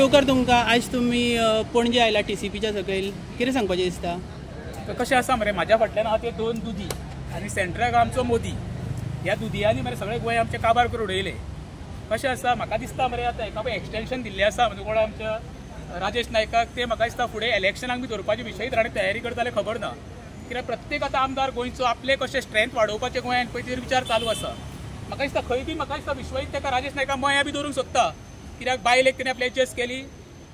शिवकर तुमकां आज तुमी पणजे आयला TCPच्या सकयल कितें सांगपाचें दिसता? कशें आसा मरे, म्हाज्या फाटल्यान आहा ते दोन दुदी आनी सेंट्रल आमचो मोदी. ह्या दुदयांनी मरे सगळे गोंय आमचे काबार करून उडयले. कशें आसा, म्हाका दिसता मरे आतां एका पळय एक्सटेंशन दिल्लें आसा म्हणजे कोण आमच्या राजेश नायकाक, ते म्हाका दिसता फुडें इलेक्शनाक बी दवरपाचे विशयी ताणें तयारी करता जाल्यार खबर ना. कित्याक प्रत्येक आतां आमदार गोंयचो आपले कशें स्ट्रेंथ वाडोवपाचे गोंयांत पळय तेजेर विचार चालू आसा. म्हाका दिसता खंय बी म्हाका दिसता विश्वजीत ताका राजेश नायका मया बी दवरूंक सोदता. कित्याक बायलेक तिणें आपली एडजस्ट केली,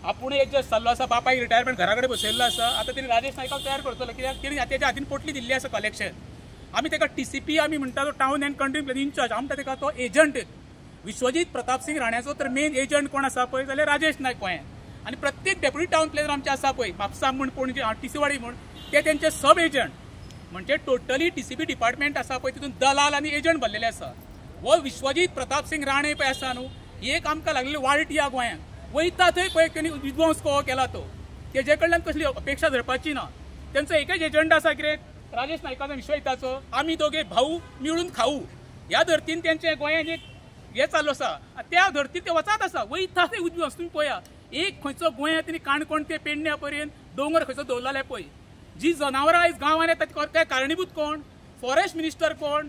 आपुणूय एडजस्ट जाल्लो आसा, बापायक रिटायरमेंट घरा कडेन बसयल्लो आसा. आतां तिणें राजेश नायकाक तयार करतलो कित्याक तिणें तेच्या हातीन पोटली दिल्ली आसा कलेक्शन. आमी ताका TCP आमी म्हणटा तो town and country planning incharge, आमी ताका तो एजंट. विश्वजीत प्रताप सिंग राण्याचो तर मेन एजंट कोण आसा पळय जाल्यार राजेश नायक गोंयांत. आनी प्रत्येक डेप्युटी टावन प्लॅनर आमचे आसा पळय, म्हापसा म्हण पणजे TC वाडी म्हण, ते तेंचे सब एजंट. म्हणजे टोटली TCP डिपार्टमेंट आसा पळय तितून दलाल आनी एजंट भरलेले आसा. हो विश्वजीत प्रताप सिंग राणे पळय आसा न्हू, एक आमकां लागलेली वाळट ह्या गोंयांत वयता थंय पळय तेणी विध्वंस कहो केला तो. तेजे कडल्यान कसली अपेक्षा धरपाची ना. तेंचो एकच एजंडा आसा कितें, राजेश नायकाचो विश्वजिताचो आमी दोगे भाऊ मिळून खाऊ. ह्या धर्तीन तेंचे गोंयांत एक हे चालू आसा, त्या धर्तीन ते वचात आसा वयता थंय उद्वंस. तुम्ही पळया एक खंयचो गोंयांत तेणी काणकोण ते पेडण्या पर्यंत दोंगर खंयचो दवरलेले पळय. जी जनावरां आयज गांवांत येतात ते कारणीभूत कोण? फॉरेस्ट मिनिस्टर कोण,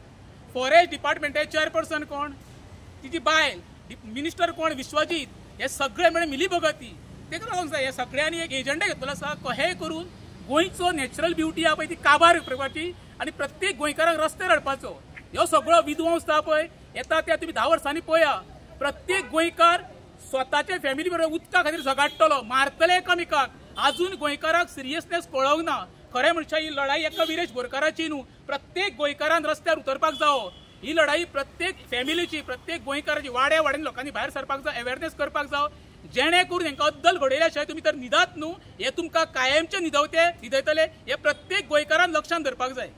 फॉरेस्ट डिपार्टमेंटाचे चेअरपर्सन कोण, तिची बायल मिनिस्टर कोण विश्वजीत. हे सगळे म्हणजे मिलीभगती. तेका लागून जाय हे सगळ्यांनी एक एजंडा घेतलेलो आसा कशेंय करून गोंयचो नॅचरल ब्युटी आहा पळय ती काबार करपाची आनी प्रत्येक गोंयकाराक रस्त्यार हाडपाचो. ह्यो सगळो विध्वंस आहा पळय येता त्या तुमी 10 वर्सांनी पळया. प्रत्येक गोंयकार स्वताचे फॅमिली बरोबर उदका खातीर झगडटलो, मारतले एकामेकाक. अजून गोंयकाराक सिरियसनेस कळोंक ना. खरें म्हणल्यार ही लढाई एका विरेश बोरकाराची न्हू, प्रत्येक गोंयकारान रस्त्यार उतरपाक जावो. ही लढाई प्रत्येक फॅमिलीची, प्रत्येक गोंयकाराची. वाड्या वाड्यान लोकांनी भायर सरपाक जाय, अवेअरनेस करपाक जावो, जेणे करून तांकां अद्दल घडयल्या शिवाय तुमी तर न्हिदात न्हू. हे तुमकां कायमचे न्हिदयतले हे प्रत्येक गोंयकारान लक्षांत धरपाक जाय.